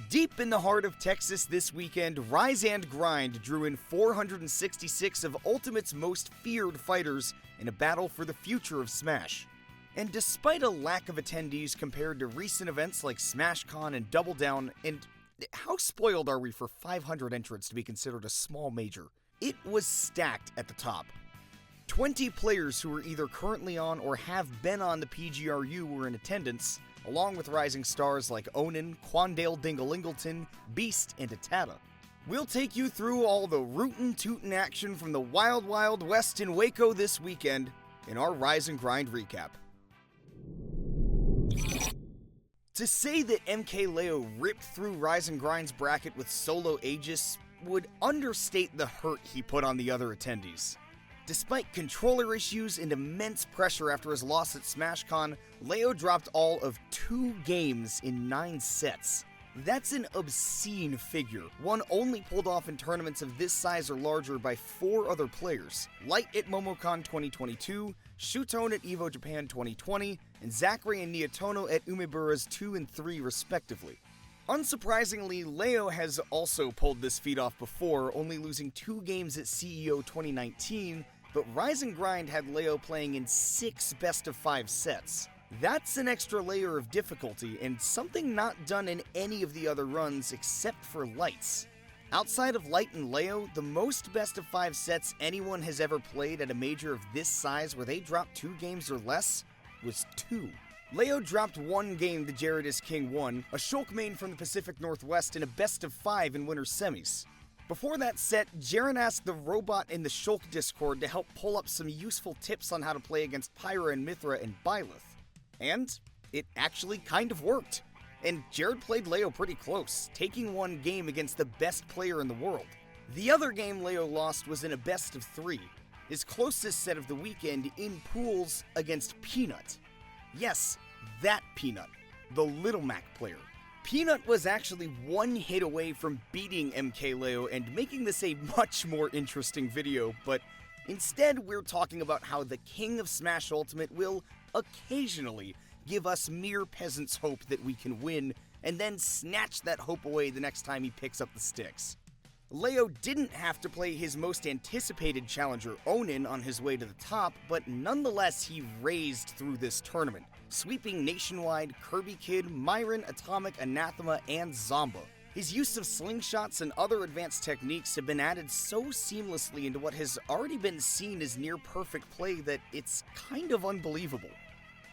Deep in the heart of Texas this weekend, Rise and Grind drew in 466 of Ultimate's most feared fighters in a battle for the future of Smash. And despite a lack of attendees compared to recent events like SmashCon and Double Down, and how spoiled are we for 500 entrants to be considered a small major, it was stacked at the top. 20 players who were either currently on or have been on the PGRU were in attendance, along with rising stars like Onin, Quandale Dinglingleton, Beast, and Atata. We'll take you through all the rootin' tootin' action from the Wild Wild West in Waco this weekend in our Rise and Grind recap. To say that MkLeo ripped through Rise and Grind's bracket with solo Aegis would understate the hurt he put on the other attendees. Despite controller issues and immense pressure after his loss at SmashCon, Leo dropped all of 2 games in 9 sets. That's an obscene figure, one only pulled off in tournaments of this size or larger by 4 other players: Light at MomoCon 2022, Shutone at EVO Japan 2020, and Zachary and Niatono at Umebura's 2 and 3 respectively. Unsurprisingly, Leo has also pulled this feat off before, only losing 2 games at CEO 2019, but Rise and Grind had Leo playing in 6 best-of-5 sets. That's an extra layer of difficulty, and something not done in any of the other runs except for Lights. Outside of Light and Leo, the most best-of-5 sets anyone has ever played at a major of this size where they dropped 2 games or less was 2. Leo dropped 1 game to Jaredus King 1, a Shulk main from the Pacific Northwest in a best-of-5 in winter semis. Before that set, Jaren asked the robot in the Shulk Discord to help pull up some useful tips on how to play against Pyra and Mithra and Byleth. And it actually kind of worked. And Jared played Leo pretty close, taking 1 game against the best player in the world. The other game Leo lost was in a best-of-3, his closest set of the weekend in pools against Peanut. Yes, that Peanut, the Little Mac player. Peanut was actually 1 hit away from beating MkLeo and making this a much more interesting video, but instead we're talking about how the King of Smash Ultimate will occasionally give us mere peasants hope that we can win, and then snatch that hope away the next time he picks up the sticks. Leo didn't have to play his most anticipated challenger Onin on his way to the top, but nonetheless he raised through this tournament, sweeping Nationwide, Kirby Kid, Myron, Atomic, Anathema, and Zomba. His use of slingshots and other advanced techniques have been added so seamlessly into what has already been seen as near-perfect play that it's kind of unbelievable.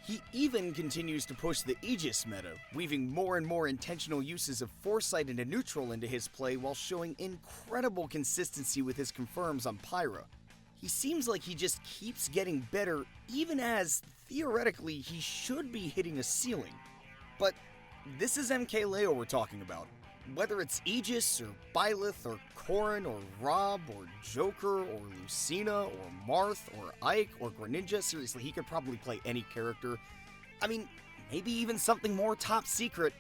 He even continues to push the Aegis meta, weaving more and more intentional uses of Foresight into neutral into his play while showing incredible consistency with his confirms on Pyra. He seems like he just keeps getting better, even as, theoretically, he should be hitting a ceiling. But this is MkLeo we're talking about. Whether it's Aegis, or Byleth, or Corrin, or Rob, or Joker, or Lucina, or Marth, or Ike, or Greninja, seriously, he could probably play any character. I mean, maybe even something more top secret.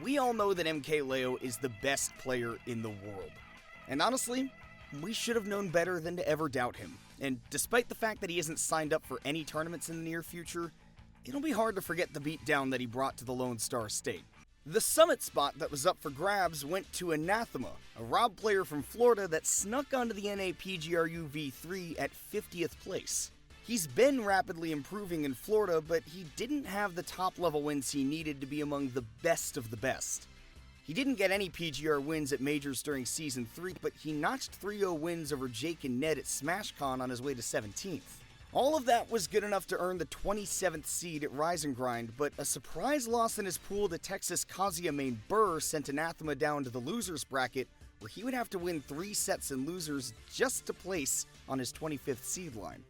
We all know that MkLeo is the best player in the world. And honestly, we should have known better than to ever doubt him. And despite the fact that he isn't signed up for any tournaments in the near future, it'll be hard to forget the beatdown that he brought to the Lone Star State. The summit spot that was up for grabs went to Anathema, a Rob player from Florida that snuck onto the NA PGRU V3 at 50th place. He's been rapidly improving in Florida, but he didn't have the top level wins he needed to be among the best of the best. He didn't get any PGR wins at majors during Season 3, but he notched 3-0 wins over Jake and Ned at SmashCon on his way to 17th. All of that was good enough to earn the 27th seed at Rise and Grind, but a surprise loss in his pool to Texas Kazuya main Burr sent Anathema down to the losers bracket, where he would have to win 3 sets in losers just to place on his 25th seed line.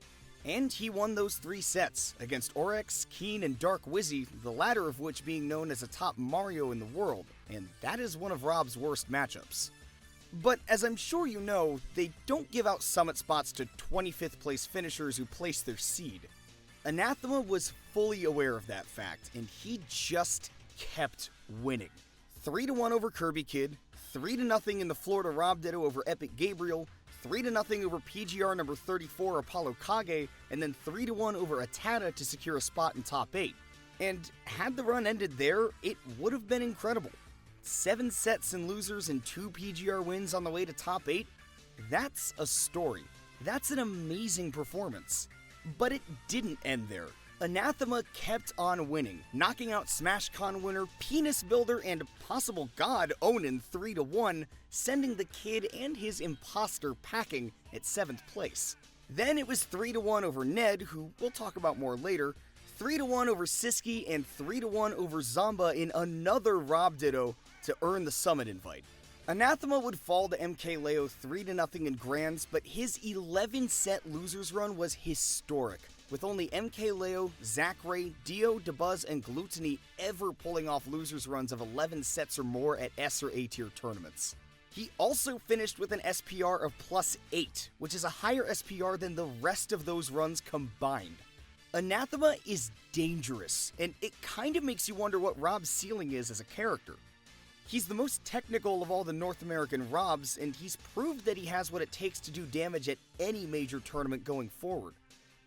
And he won those 3 sets, against Oryx, Keen, and Dark Wizzy, the latter of which being known as a top Mario in the world, and that is one of Rob's worst matchups. But as I'm sure you know, they don't give out summit spots to 25th place finishers who place their seed. Anathema was fully aware of that fact, and he just kept winning. 3-1 over Kirby Kid, 3-0 in the Florida Rob Ditto over Epic Gabriel, 3-0 over PGR number 34 Apollo Kage, and then 3-1 over Atata to secure a spot in top 8. And had the run ended there, it would have been incredible. 7 sets in losers and 2 PGR wins on the way to top 8? That's a story. That's an amazing performance. But it didn't end there. Anathema kept on winning, knocking out SmashCon winner, Penis Builder, and possible god Onin 3-1, sending the kid and his imposter packing at 7th place. Then it was 3-1 over Ned, who we'll talk about more later, 3-1 over Siski, and 3-1 over Zomba in another Rob Ditto to earn the summit invite. Anathema would fall to MkLeo 3-0 in Grands, but his 11-set losers run was historic, with only MkLeo, Zachary, Dio, DeBuzz, and Gluttony ever pulling off losers runs of 11 sets or more at S or A tier tournaments. He also finished with an SPR of +8, which is a higher SPR than the rest of those runs combined. Anathema is dangerous, and it kind of makes you wonder what Rob's ceiling is as a character. He's the most technical of all the North American Robs, and he's proved that he has what it takes to do damage at any major tournament going forward.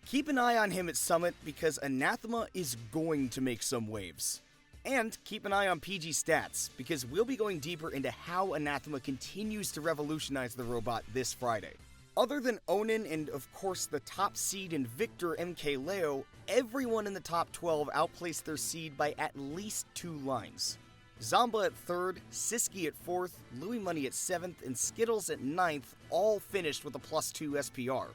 Keep an eye on him at Summit, because Anathema is going to make some waves. And keep an eye on PGstats, because we'll be going deeper into how Anathema continues to revolutionize the robot this Friday. Other than Onin and, of course, the top seed and victor MkLeo, everyone in the top 12 outplaced their seed by at least 2 lines. Zomba at 3rd, Siski at 4th, Louis Money at 7th, and Skittles at 9th all finished with a +2 SPR.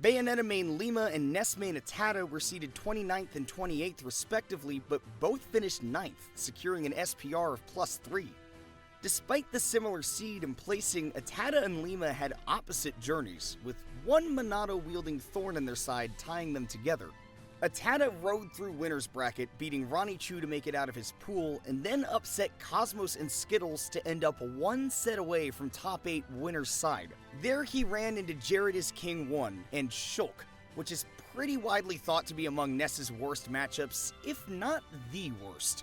Bayonetta main Lima and Ness main Atata were seeded 29th and 28th respectively, but both finished 9th, securing an SPR of +3. Despite the similar seed and placing, Atata and Lima had opposite journeys, with one Monado wielding Thorn in their side tying them together. Atata rode through winner's bracket, beating Ronnie Chu to make it out of his pool, and then upset Cosmos and Skittles to end up 1 set away from top 8 winner's side. There he ran into Jared is King 1 and Shulk, which is pretty widely thought to be among Ness's worst matchups, if not the worst.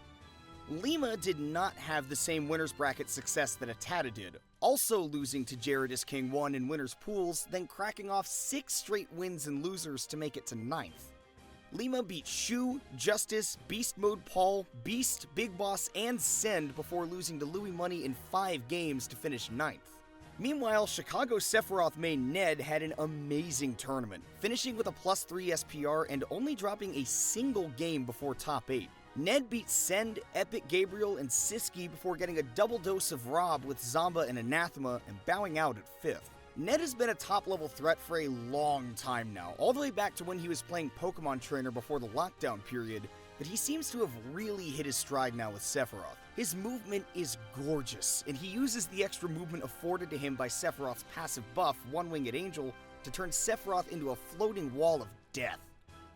Lima did not have the same winner's bracket success that Atata did, also losing to Jared is King 1 in winner's pools, then cracking off 6 straight wins and losers to make it to 9th. Lima beat Shu, Justice, Beast Mode Paul, Beast, Big Boss, and Send before losing to Louis Money in 5 games to finish 9th. Meanwhile, Chicago Sephiroth main Ned had an amazing tournament, finishing with a +3 SPR and only dropping a single game before top 8. Ned beat Send, Epic Gabriel, and Siski before getting a double dose of Rob with Zomba and Anathema and bowing out at 5th. Ned has been a top-level threat for a long time now, all the way back to when he was playing Pokemon Trainer before the lockdown period, but he seems to have really hit his stride now with Sephiroth. His movement is gorgeous, and he uses the extra movement afforded to him by Sephiroth's passive buff, One-Winged Angel, to turn Sephiroth into a floating wall of death.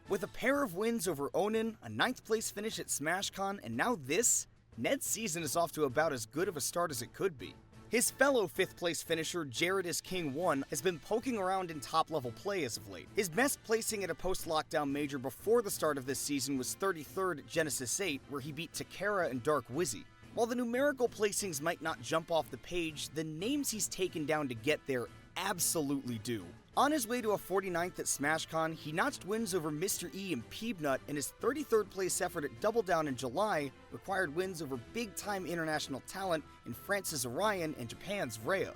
With a pair of wins over Onin, a 9th place finish at SmashCon, and now this, Ned's season is off to about as good of a start as it could be. His fellow 5th place finisher, Jared is King 1, has been poking around in top-level play as of late. His best placing at a post-lockdown major before the start of this season was 33rd at Genesis 8, where he beat Takara and Dark Wizzy. While the numerical placings might not jump off the page, the names he's taken down to get there absolutely do. On his way to a 49th at SmashCon, he notched wins over Mr. E and Peebnut, and his 33rd place effort at Double Down in July required wins over big-time international talent in France's Orion and Japan's Rhea.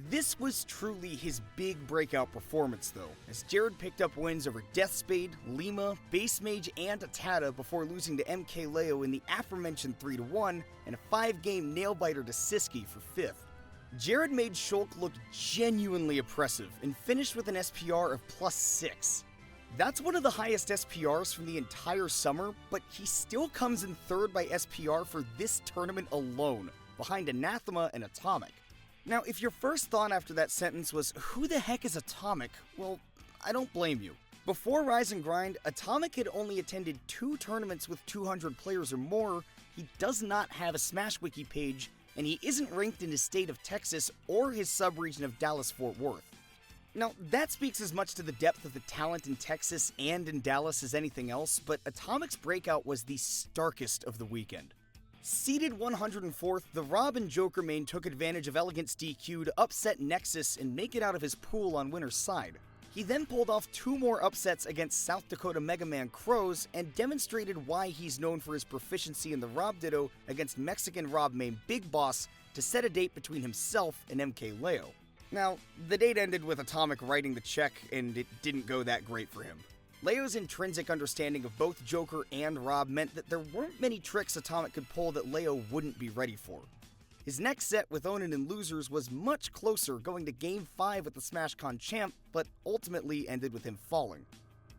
This was truly his big breakout performance though, as Jared picked up wins over Deathspade, Lima, Base Mage, and Atata before losing to MkLeo in the aforementioned 3-1 and a 5-game nail-biter to Siski for 5th. Jared made Shulk look genuinely oppressive and finished with an SPR of +6. That's one of the highest SPRs from the entire summer, but he still comes in 3rd by SPR for this tournament alone, behind Anathema and Atomic. Now, if your first thought after that sentence was, who the heck is Atomic? Well, I don't blame you. Before Rise and Grind, Atomic had only attended 2 tournaments with 200 players or more, he does not have a Smash Wiki page, and he isn't ranked in his state of Texas or his sub-region of Dallas-Fort Worth. Now, that speaks as much to the depth of the talent in Texas and in Dallas as anything else, but Atomic's breakout was the starkest of the weekend. Seeded 104th, the Rob and Joker main took advantage of Elegant's DQ to upset Nexus and make it out of his pool on winner's side. He then pulled off 2 more upsets against South Dakota Mega Man Crows and demonstrated why he's known for his proficiency in the Rob Ditto against Mexican Rob main Big Boss to set a date between himself and MkLeo. Now, the date ended with Atomic writing the check, and it didn't go that great for him. Leo's intrinsic understanding of both Joker and Rob meant that there weren't many tricks Atomic could pull that Leo wouldn't be ready for. His next set with Onin and Losers was much closer, going to Game 5 with the SmashCon champ, but ultimately ended with him falling.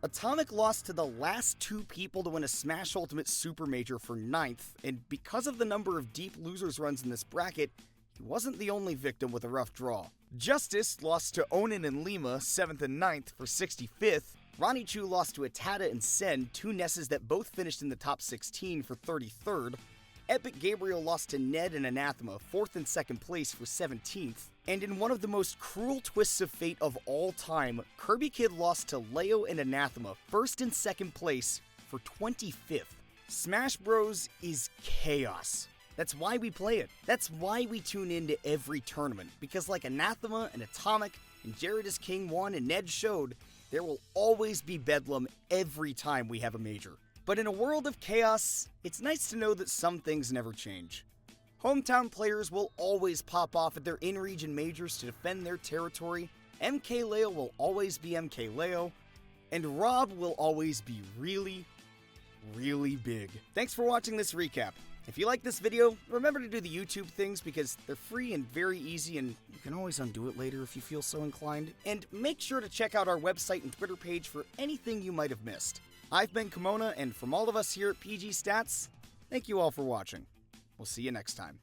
Atomic lost to the last 2 people to win a Smash Ultimate Super Major for 9th, and because of the number of deep losers runs in this bracket, he wasn't the only victim with a rough draw. Justice lost to Onin and Lima, 7th and 9th, for 65th. Ranichu lost to Atada and Sen, 2 Nesses that both finished in the top 16 for 33rd. Epic Gabriel lost to Ned and Anathema, 4th and 2nd place for 17th. And in one of the most cruel twists of fate of all time, Kirby Kid lost to Leo and Anathema, 1st and 2nd place for 25th. Smash Bros is chaos. That's why we play it. That's why we tune into every tournament, because like Anathema and Atomic and Jared is King 1 and Ned showed, there will always be bedlam every time we have a major. But in a world of chaos, it's nice to know that some things never change. Hometown players will always pop off at their in-region majors to defend their territory, MkLeo will always be MkLeo, and Rob will always be really, really big. Thanks for watching this recap. If you like this video, remember to do the YouTube things because they're free and very easy, and you can always undo it later if you feel so inclined. And make sure to check out our website and Twitter page for anything you might have missed. I've been Kimona, and from all of us here at PGstats, thank you all for watching. We'll see you next time.